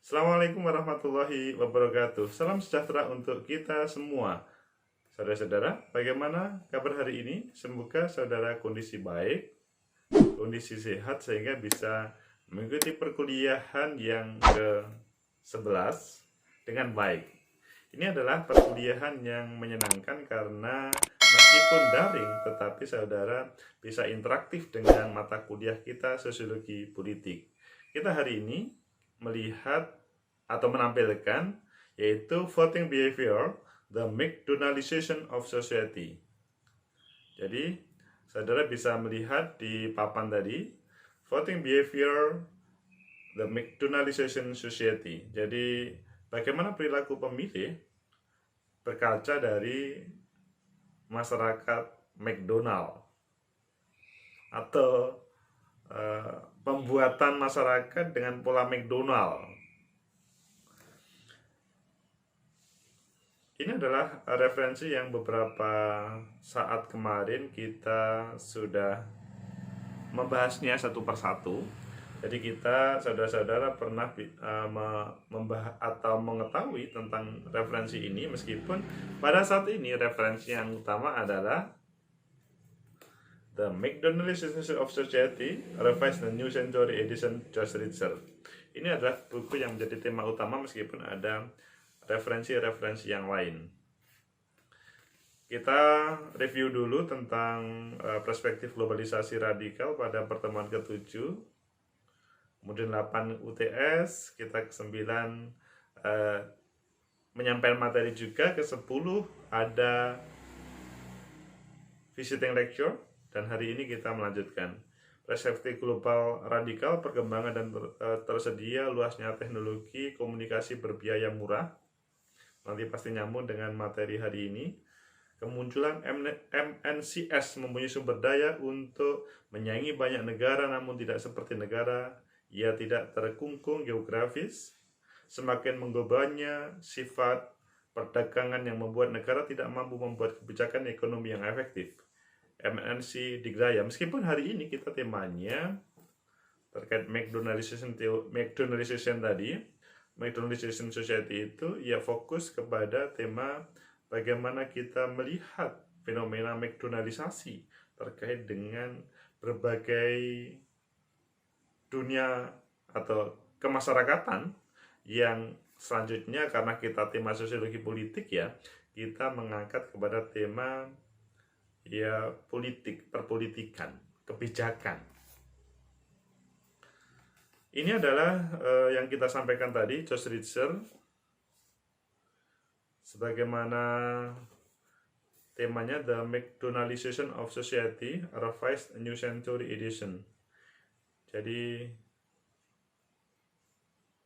Assalamualaikum warahmatullahi wabarakatuh. Salam sejahtera untuk kita semua. Saudara-saudara, bagaimana kabar hari ini? Semoga saudara kondisi baik, kondisi sehat sehingga bisa mengikuti perkuliahan yang ke-11 dengan baik. Ini adalah perkuliahan yang menyenangkan karena meskipun daring, tetapi saudara bisa interaktif dengan mata kuliah kita sosiologi politik. Kita hari ini melihat atau menampilkan yaitu voting behavior, the McDonaldization of society. Jadi, saudara bisa melihat di papan tadi, voting behavior, the McDonaldization society. Jadi, bagaimana perilaku pemilih berkaca dari masyarakat McDonald atau pembuatan masyarakat dengan pola McDonald. Ini adalah referensi yang beberapa saat kemarin kita sudah membahasnya satu persatu. Jadi kita saudara-saudara pernah membahas atau mengetahui tentang referensi ini, meskipun pada saat ini referensi yang utama adalah The McDonaldization of Society, Revised the New Century Edition, Josh Ritzer. Ini adalah buku yang menjadi tema utama meskipun ada referensi-referensi yang lain. Kita review dulu tentang perspektif globalisasi radikal pada pertemuan ke-7, kemudian 8 UTS, kita ke-9 menyampaikan materi juga, ke-10 ada visiting lecture, dan hari ini kita melanjutkan perspektif global radikal, perkembangan dan tersedia luasnya teknologi komunikasi berbiaya murah. Nanti pasti nyambung dengan materi hari ini. Kemunculan MNCS mempunyai sumber daya untuk menyaingi banyak negara, namun tidak seperti negara. Ia tidak terkungkung geografis. Semakin menggobannya sifat perdagangan yang membuat negara tidak mampu membuat kebijakan ekonomi yang efektif. MNC digdaya. Meskipun hari ini kita temanya terkait McDonaldization tadi, McDonaldization Society itu ya fokus kepada tema bagaimana kita melihat fenomena McDonaldisasi terkait dengan berbagai dunia atau kemasyarakatan yang selanjutnya, karena kita tema sosiologi politik ya, kita mengangkat kepada tema ya politik, perpolitikan, kebijakan. Ini adalah yang kita sampaikan tadi, Josh Ritzer, sebagaimana temanya The McDonaldization of Society, Revised New Century Edition. Jadi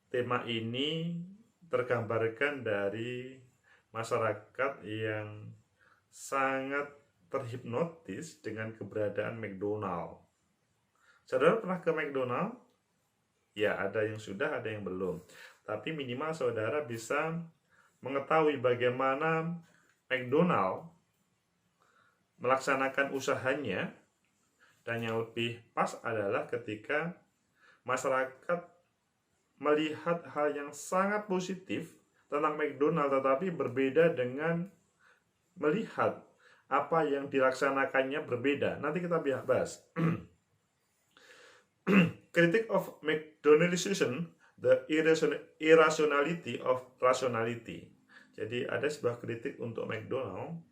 tema ini tergambarkan dari masyarakat yang sangat terhipnotis dengan keberadaan McDonald. Saudara pernah ke McDonald? Ya, ada yang sudah, ada yang belum. Tapi minimal saudara bisa mengetahui bagaimana McDonald melaksanakan usahanya, dan yang lebih pas adalah ketika masyarakat melihat hal yang sangat positif tentang McDonald, tetapi berbeda dengan melihat apa yang dilaksanakannya berbeda. Nanti kita bahas. Critic of McDonaldization, the irrationality of rationality. Jadi ada sebuah kritik untuk McDonald,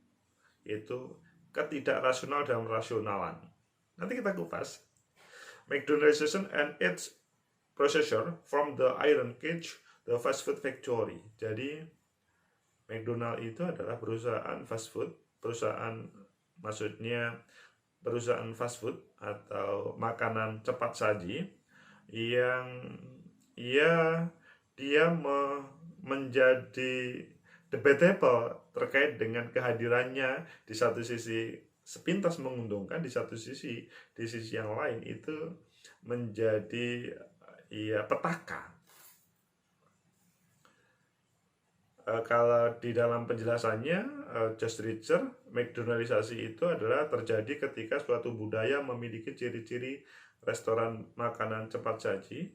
yaitu ketidakrasional dalam rasionalan. Nanti kita kupas. McDonaldization and its processor from the iron cage, the fast food factory. Jadi McDonald itu adalah perusahaan fast food, maksudnya perusahaan fast food atau makanan cepat saji yang dia menjadi debatable terkait dengan kehadirannya. Di satu sisi sepintas menguntungkan, di sisi yang lain itu menjadi petaka. Kalau di dalam penjelasannya Josh Ritzer, McDonaldisasi itu adalah terjadi ketika suatu budaya memiliki ciri-ciri restoran makanan cepat saji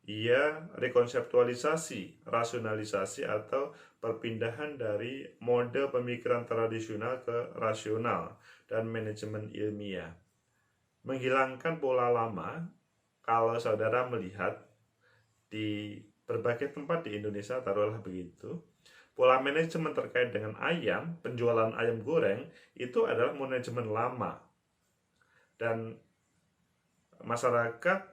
ia rekonseptualisasi, rasionalisasi atau perpindahan dari mode pemikiran tradisional ke rasional dan manajemen ilmiah. Menghilangkan pola lama, kalau saudara melihat di berbagai tempat di Indonesia, taruhlah begitu, pola manajemen terkait dengan ayam, penjualan ayam goreng, itu adalah manajemen lama. Dan masyarakat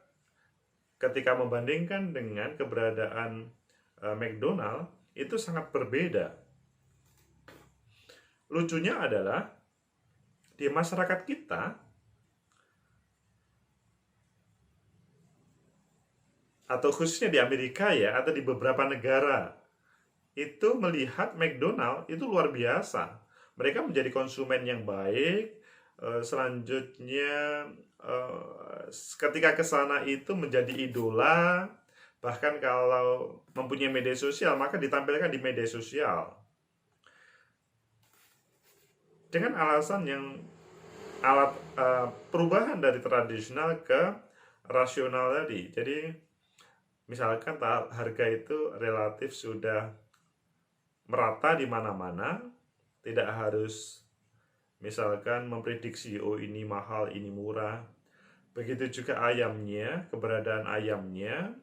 ketika membandingkan dengan keberadaan McDonald, itu sangat berbeda. Lucunya adalah, di masyarakat kita, atau khususnya di Amerika ya, atau di beberapa negara, itu melihat McDonald itu luar biasa. Mereka menjadi konsumen yang baik. Selanjutnya ketika ke sana itu menjadi idola. Bahkan kalau mempunyai media sosial, maka ditampilkan di media sosial dengan alasan yang perubahan dari tradisional ke rasional tadi. Jadi misalkan harga itu relatif sudah merata di mana-mana, tidak harus misalkan memprediksi oh ini mahal, ini murah. Begitu juga ayamnya, keberadaan ayamnya.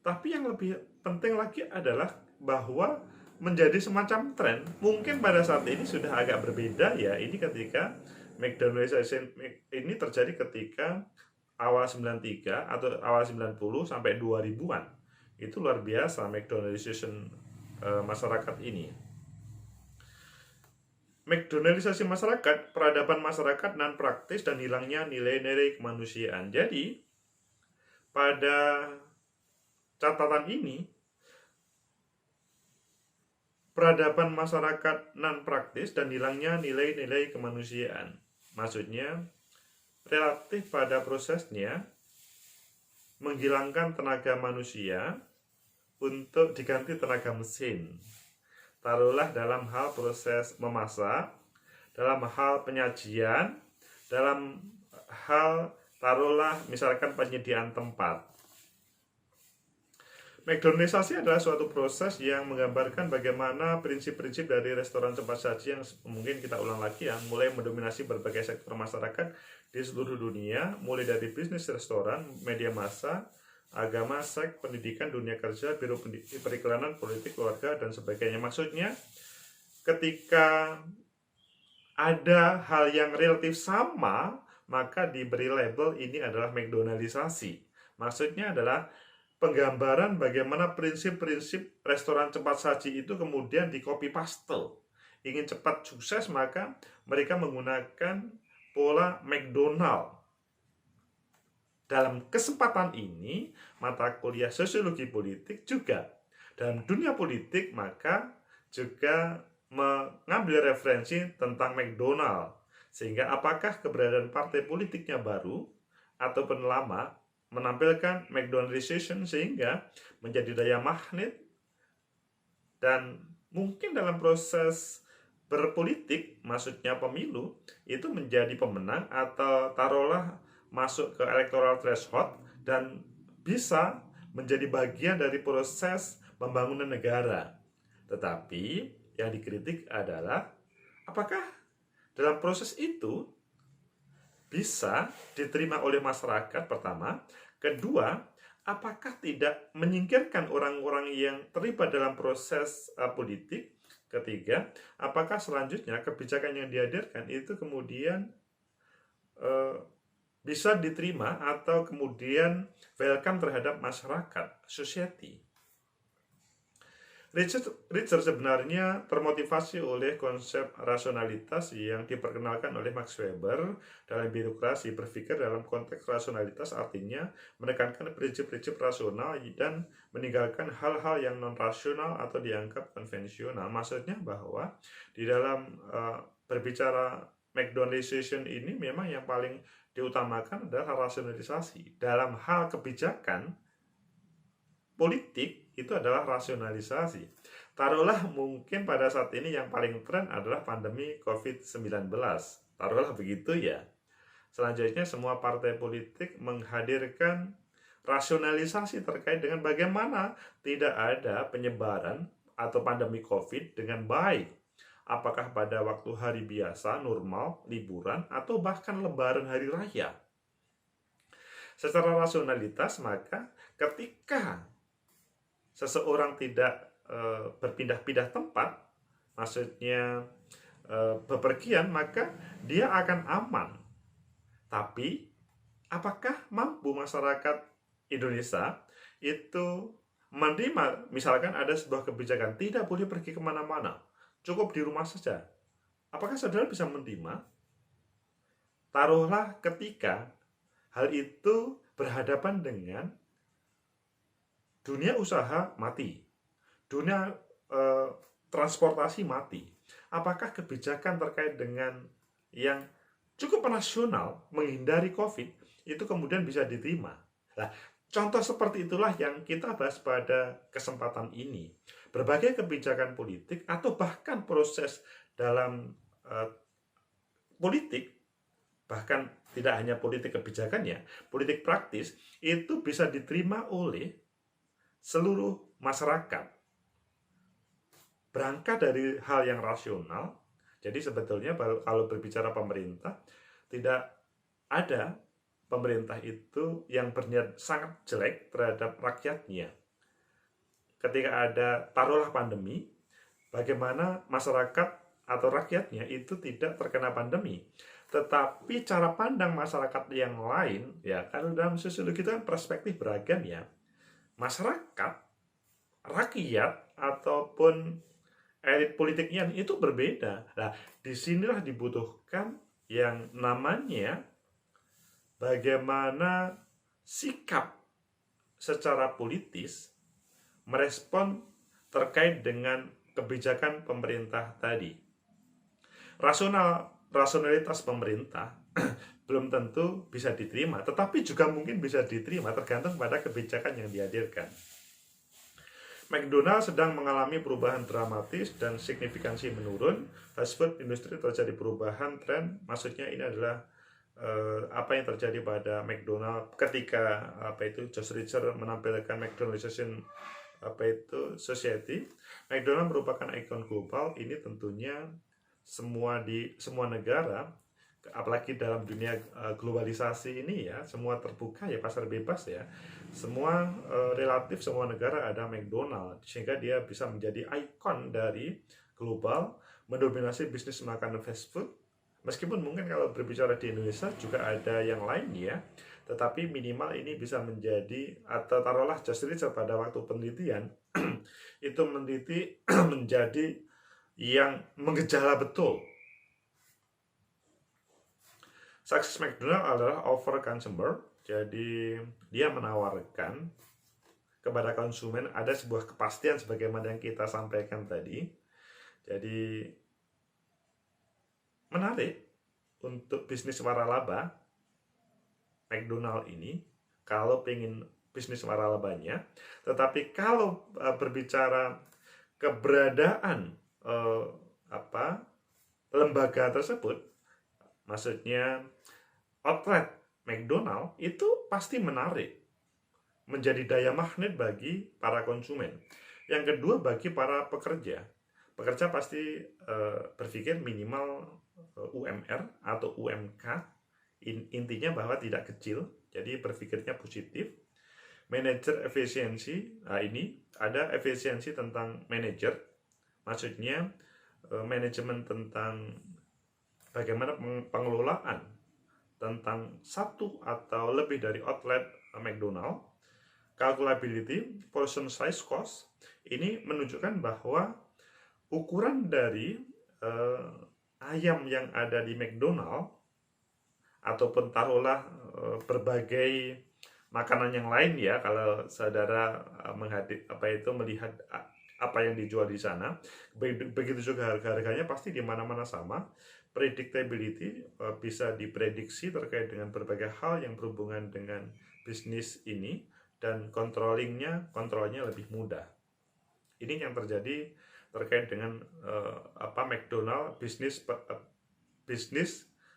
Tapi yang lebih penting lagi adalah bahwa menjadi semacam tren. Mungkin pada saat ini sudah agak berbeda ya. Ini ketika McDonaldization ini terjadi ketika awal 93 atau awal 90 sampai 2000-an. Itu luar biasa McDonaldization masyarakat ini. McDonaldizasi masyarakat, peradaban masyarakat non praktis dan hilangnya nilai-nilai kemanusiaan. Jadi pada catatan ini, peradaban masyarakat non praktis dan hilangnya nilai-nilai kemanusiaan. Maksudnya relatif pada prosesnya menghilangkan tenaga manusia untuk diganti tenaga mesin. Taruhlah dalam hal proses memasak, dalam hal penyajian, dalam hal taruhlah misalkan penyediaan tempat. McDonaldizasi adalah suatu proses yang menggambarkan bagaimana prinsip-prinsip dari restoran cepat saji yang mungkin kita ulang lagi ya, mulai mendominasi berbagai sektor masyarakat di seluruh dunia, mulai dari bisnis restoran, media massa, agama, seks, pendidikan, dunia kerja, biro periklanan, politik, keluarga, dan sebagainya. Maksudnya, ketika ada hal yang relatif sama, maka diberi label ini adalah McDonaldizasi. Maksudnya adalah penggambaran bagaimana prinsip-prinsip restoran cepat saji itu kemudian di copy paste. Ingin cepat sukses, maka mereka menggunakan pola McDonald. Dalam kesempatan ini, mata kuliah sosiologi politik juga dalam dunia politik maka juga mengambil referensi tentang McDonald. Sehingga apakah keberadaan partai politiknya baru ataupun lama menampilkan McDonaldization sehingga menjadi daya magnet, dan mungkin dalam proses berpolitik, maksudnya pemilu, itu menjadi pemenang atau taruhlah masuk ke electoral threshold dan bisa menjadi bagian dari proses pembangunan negara. Tetapi yang dikritik adalah apakah dalam proses itu bisa diterima oleh masyarakat pertama, kedua, apakah tidak menyingkirkan orang-orang yang terlibat dalam proses politik, ketiga, apakah selanjutnya kebijakan yang dihadirkan itu kemudian bisa diterima atau kemudian welcome terhadap masyarakat, society. Richard sebenarnya termotivasi oleh konsep rasionalitas yang diperkenalkan oleh Max Weber dalam birokrasi. Berpikir dalam konteks rasionalitas artinya menekankan prinsip-prinsip rasional dan meninggalkan hal-hal yang non-rasional atau dianggap konvensional. Maksudnya bahwa di dalam berbicara McDonaldization ini memang yang paling diutamakan adalah rasionalisasi. Dalam hal kebijakan politik itu adalah rasionalisasi. Taruhlah mungkin pada saat ini yang paling tren adalah pandemi COVID-19. Taruhlah begitu ya. Selanjutnya semua partai politik menghadirkan rasionalisasi terkait dengan bagaimana tidak ada penyebaran atau pandemi COVID dengan baik. Apakah pada waktu hari biasa, normal, liburan, atau bahkan lebaran hari raya. Secara rasionalitas, maka ketika seseorang tidak berpindah-pindah tempat, maksudnya bepergian, maka dia akan aman. Tapi apakah mampu masyarakat Indonesia itu menerima, misalkan ada sebuah kebijakan tidak boleh pergi kemana-mana, cukup di rumah saja? Apakah saudara bisa menerima? Taruhlah ketika hal itu berhadapan dengan dunia usaha mati, dunia transportasi mati. Apakah kebijakan terkait dengan yang cukup nasional menghindari COVID itu kemudian bisa diterima? Nah, contoh seperti itulah yang kita bahas pada kesempatan ini. Berbagai kebijakan politik atau bahkan proses dalam politik, bahkan tidak hanya politik kebijakannya, politik praktis, itu bisa diterima oleh seluruh masyarakat. Berangkat dari hal yang rasional, jadi sebetulnya kalau berbicara pemerintah, tidak ada pemerintah itu yang berniat sangat jelek terhadap rakyatnya. Ketika ada taruhlah pandemi, bagaimana masyarakat atau rakyatnya itu tidak terkena pandemi. Tetapi cara pandang masyarakat yang lain, ya kalau dalam sosiologi itu kan perspektif beragam ya. Masyarakat, rakyat, ataupun elit politiknya itu berbeda. Nah, disinilah dibutuhkan yang namanya bagaimana sikap secara politis merespon terkait dengan kebijakan pemerintah tadi. Rasionalitas pemerintah belum tentu bisa diterima, tetapi juga mungkin bisa diterima tergantung pada kebijakan yang dihadirkan. McDonald sedang mengalami perubahan dramatis dan signifikansi menurun. Fast food industri terjadi perubahan tren. Maksudnya ini adalah apa yang terjadi pada McDonald ketika Josh Richer menampilkan McDonaldization society. McDonald merupakan ikon global. Ini tentunya semua negara, apalagi dalam dunia globalisasi ini ya, semua terbuka ya, pasar bebas ya, semua relatif semua negara ada McDonald, sehingga dia bisa menjadi ikon dari global, mendominasi bisnis makanan fast food. Meskipun mungkin kalau berbicara di Indonesia juga ada yang lain ya, tetapi minimal ini bisa menjadi, atau taruhlah Josh Richer pada waktu penelitian itu meneliti menjadi yang menggejala betul. Sukses McDonald adalah over consumer, jadi dia menawarkan kepada konsumen ada sebuah kepastian sebagaimana yang kita sampaikan tadi. Jadi menarik untuk bisnis waralaba McDonald ini kalau pengen bisnis waralabanya, tetapi kalau berbicara keberadaan lembaga tersebut, maksudnya outlet McDonald, itu pasti menarik, menjadi daya magnet bagi para konsumen. Yang kedua, bagi para pekerja. Pekerja pasti berpikir minimal UMR atau UMK, intinya bahwa tidak kecil, jadi berpikirnya positif. Manager efisiensi, nah ini ada efisiensi tentang manajer, maksudnya manajemen tentang bagaimana pengelolaan tentang satu atau lebih dari outlet McDonald. Calculability, portion size, cost, ini menunjukkan bahwa ukuran dari ayam yang ada di McDonald ataupun taruhlah berbagai makanan yang lain ya, kalau saudara melihat apa yang dijual di sana, begitu juga harga-harganya pasti di mana-mana sama. Predictability, bisa diprediksi terkait dengan berbagai hal yang berhubungan dengan bisnis ini, dan kontrolnya lebih mudah. Ini yang terjadi terkait dengan McDonald, bisnis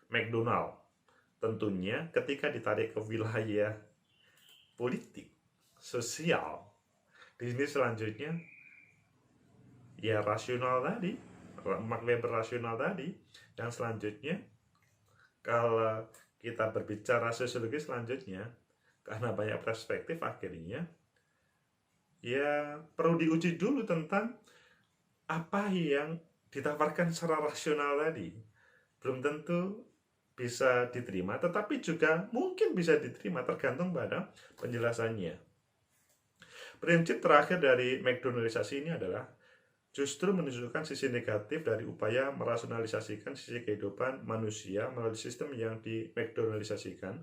McDonald. Tentunya ketika ditarik ke wilayah politik, sosial. Di sini selanjutnya ya rasional tadi, Max Weber rasional tadi, dan selanjutnya kalau kita berbicara sosiologi selanjutnya, karena banyak perspektif akhirnya ya perlu diuji dulu tentang apa yang ditawarkan secara rasional tadi. Belum tentu bisa diterima, tetapi juga mungkin bisa diterima tergantung pada penjelasannya. Prinsip terakhir dari McDonaldisasi ini adalah justru menunjukkan sisi negatif dari upaya merasionalisasikan sisi kehidupan manusia melalui sistem yang di McDonaldisasikan.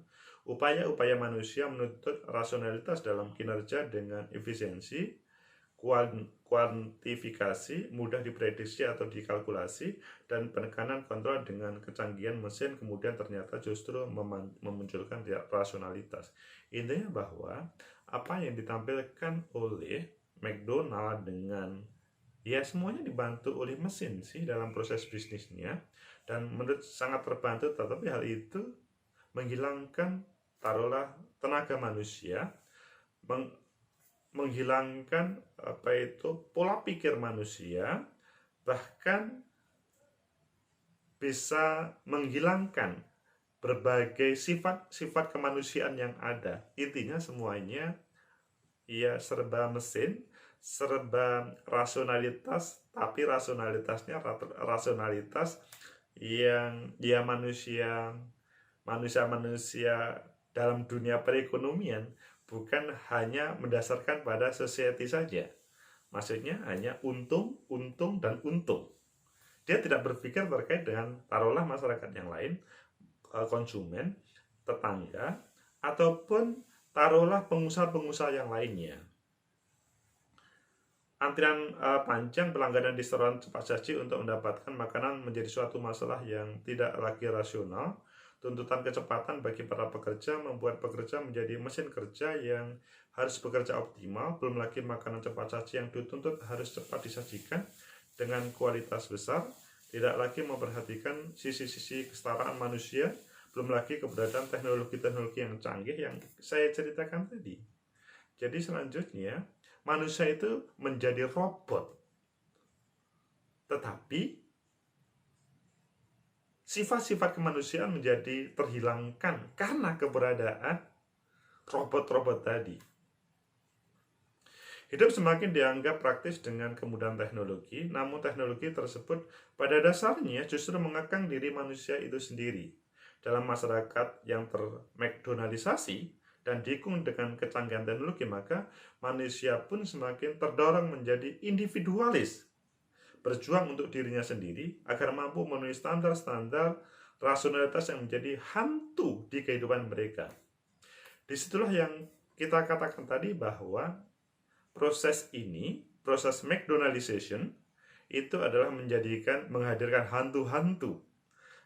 Upaya-upaya manusia menuntut rasionalitas dalam kinerja dengan efisiensi, kuantifikasi, mudah diprediksi atau dikalkulasi, dan penekanan kontrol dengan kecanggihan mesin kemudian ternyata justru memunculkan rasionalitas. Intinya bahwa apa yang ditampilkan oleh McDonald dengan ya semuanya dibantu oleh mesin sih dalam proses bisnisnya, dan menurut sangat terbantu, tetapi hal itu menghilangkan taruhlah tenaga manusia, menghilangkan pola pikir manusia, bahkan bisa menghilangkan berbagai sifat kemanusiaan yang ada. Intinya semuanya ya serba mesin, serba rasionalitas, tapi rasionalitasnya rasionalitas yang ya manusia dalam dunia perekonomian, bukan hanya mendasarkan pada society saja. Maksudnya hanya untung, dan untung. Dia tidak berpikir terkait dengan taruhlah masyarakat yang lain, konsumen, tetangga, ataupun taruhlah pengusaha-pengusaha yang lainnya. Antrian panjang pelanggaran di restoran cepat saji untuk mendapatkan makanan menjadi suatu masalah yang tidak lagi rasional. Tuntutan kecepatan bagi para pekerja membuat pekerja menjadi mesin kerja yang harus bekerja optimal. Belum lagi makanan cepat saji yang dituntut harus cepat disajikan dengan kualitas besar. Tidak lagi memperhatikan sisi-sisi kesetaraan manusia. Belum lagi keberadaan teknologi-teknologi yang canggih yang saya ceritakan tadi. Jadi selanjutnya manusia itu menjadi robot. Tetapi sifat-sifat kemanusiaan menjadi terhilangkan karena keberadaan robot-robot tadi. Hidup semakin dianggap praktis dengan kemudahan teknologi, namun teknologi tersebut pada dasarnya justru mengekang diri manusia itu sendiri. Dalam masyarakat yang ter-McDonaldisasi dan didukung dengan kecanggihan teknologi, maka manusia pun semakin terdorong menjadi individualis, berjuang untuk dirinya sendiri agar mampu memenuhi standar-standar rasionalitas yang menjadi hantu di kehidupan mereka. Disitulah yang kita katakan tadi bahwa proses ini, proses McDonaldization, itu adalah menghadirkan hantu-hantu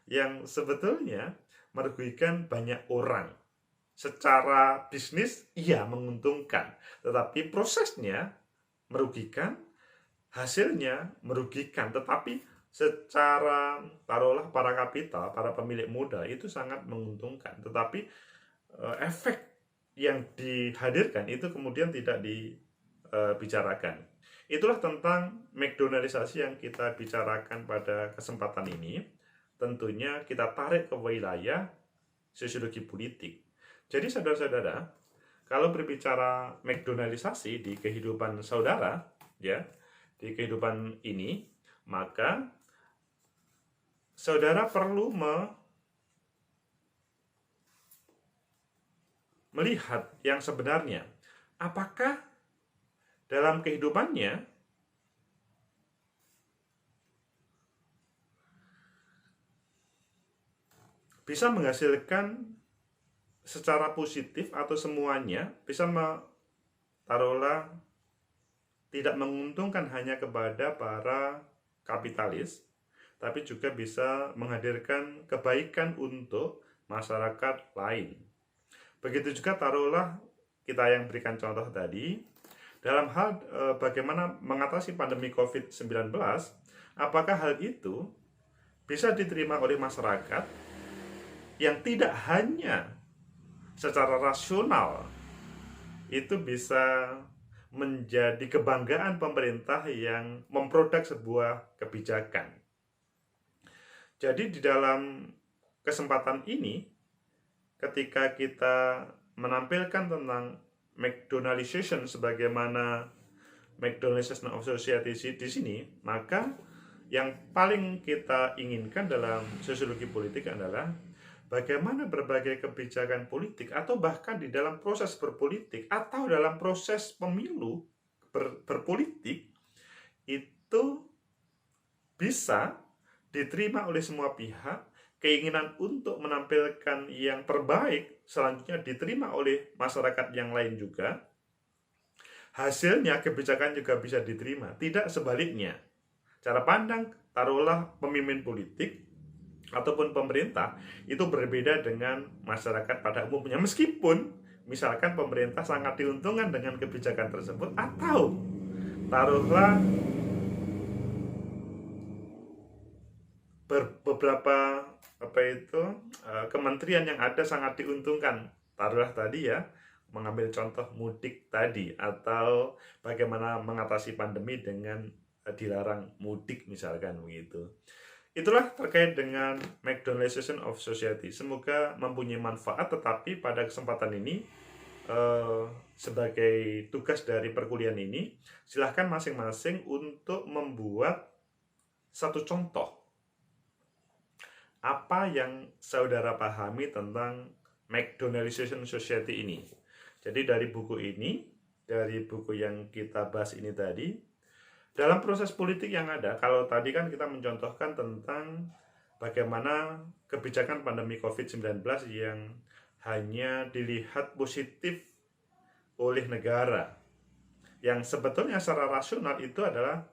yang sebetulnya merugikan banyak orang. Secara bisnis, iya menguntungkan, tetapi prosesnya merugikan, hasilnya merugikan. Tetapi secara taruhlah para kapital, para pemilik modal itu sangat menguntungkan. Tetapi efek yang dihadirkan itu kemudian tidak dibicarakan. Itulah tentang McDonaldisasi yang kita bicarakan pada kesempatan ini. Tentunya kita tarik ke wilayah sosiologi politik. Jadi saudara-saudara, kalau berbicara McDonaldisasi di kehidupan saudara, ya, di kehidupan ini, maka saudara perlu melihat yang sebenarnya. Apakah dalam kehidupannya bisa menghasilkan secara positif atau semuanya bisa taruhlah tidak menguntungkan hanya kepada para kapitalis, tapi juga bisa menghadirkan kebaikan untuk masyarakat lain. Begitu juga taruhlah kita yang berikan contoh tadi, dalam hal bagaimana mengatasi pandemi COVID-19, apakah hal itu bisa diterima oleh masyarakat yang tidak hanya secara rasional itu bisa menjadi kebanggaan pemerintah yang memproduk sebuah kebijakan. Jadi di dalam kesempatan ini, ketika kita menampilkan tentang McDonaldization sebagaimana McDonaldization of Society di sini, maka yang paling kita inginkan dalam sosiologi politik adalah bagaimana berbagai kebijakan politik atau bahkan di dalam proses berpolitik atau dalam proses pemilu berpolitik itu bisa diterima oleh semua pihak, keinginan untuk menampilkan yang terbaik selanjutnya diterima oleh masyarakat yang lain juga, hasilnya kebijakan juga bisa diterima, tidak sebaliknya. Cara pandang, taruhlah pemimpin politik ataupun pemerintah itu berbeda dengan masyarakat pada umumnya, meskipun misalkan pemerintah sangat diuntungkan dengan kebijakan tersebut, atau taruhlah beberapa kementerian yang ada sangat diuntungkan, taruhlah tadi ya, mengambil contoh mudik tadi, atau bagaimana mengatasi pandemi dengan dilarang mudik misalkan begitu. Itulah terkait dengan McDonaldization of Society. Semoga mempunyai manfaat, tetapi pada kesempatan ini sebagai tugas dari perkuliahan ini, silahkan masing-masing untuk membuat satu contoh apa yang saudara pahami tentang McDonaldization Society ini. Jadi dari buku ini, dari buku yang kita bahas ini tadi, dalam proses politik yang ada, kalau tadi kan kita mencontohkan tentang bagaimana kebijakan pandemi COVID-19 yang hanya dilihat positif oleh negara, yang sebetulnya secara rasional itu adalah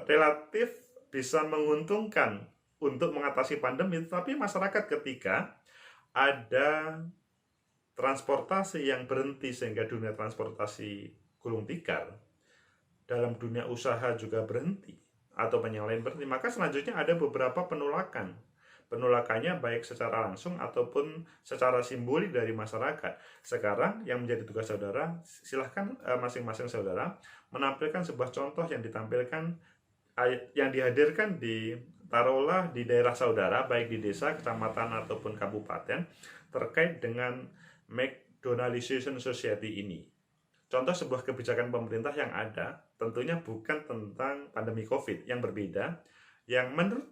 relatif bisa menguntungkan untuk mengatasi pandemi, tapi masyarakat ketika ada transportasi yang berhenti sehingga dunia transportasi gulung tikar, dalam dunia usaha juga berhenti atau yang lain berhenti, maka selanjutnya ada beberapa penolakan. Penolakannya baik secara langsung ataupun secara simbolik dari masyarakat. Sekarang yang menjadi tugas saudara, silahkan masing-masing saudara menampilkan sebuah contoh yang ditampilkan, yang dihadirkan di taruhlah di daerah saudara, baik di desa, kecamatan, ataupun kabupaten, terkait dengan McDonaldization Society ini. Contoh sebuah kebijakan pemerintah yang ada, tentunya bukan tentang pandemi COVID, yang berbeda, yang menurut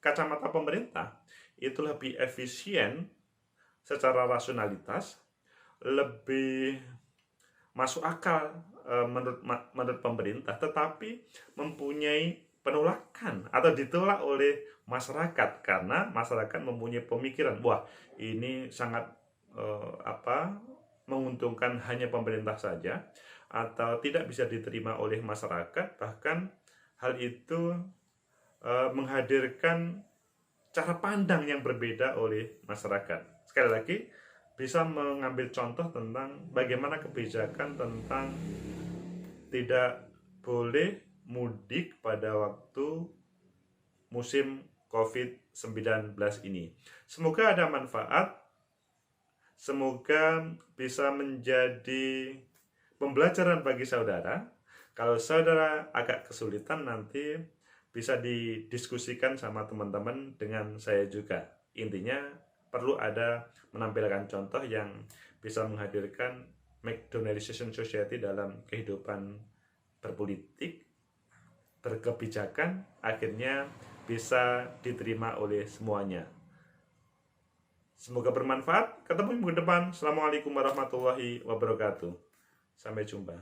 kacamata pemerintah, itu lebih efisien secara rasionalitas, lebih masuk akal menurut pemerintah, tetapi mempunyai penolakan atau ditolak oleh masyarakat karena masyarakat mempunyai pemikiran, wah ini sangat menguntungkan hanya pemerintah saja, atau tidak bisa diterima oleh masyarakat, bahkan hal itu menghadirkan cara pandang yang berbeda oleh masyarakat. Sekali lagi, bisa mengambil contoh tentang bagaimana kebijakan tentang tidak boleh mudik pada waktu musim COVID-19 ini. Semoga ada manfaat, semoga bisa menjadi pembelajaran bagi saudara. Kalau saudara agak kesulitan, nanti bisa didiskusikan sama teman-teman dengan saya juga. Intinya perlu ada menampilkan contoh yang bisa menghadirkan McDonaldization Society dalam kehidupan berpolitik, berkebijakan, akhirnya bisa diterima oleh semuanya. Semoga bermanfaat. Ketemu minggu depan. Assalamualaikum warahmatullahi wabarakatuh. Sampai jumpa.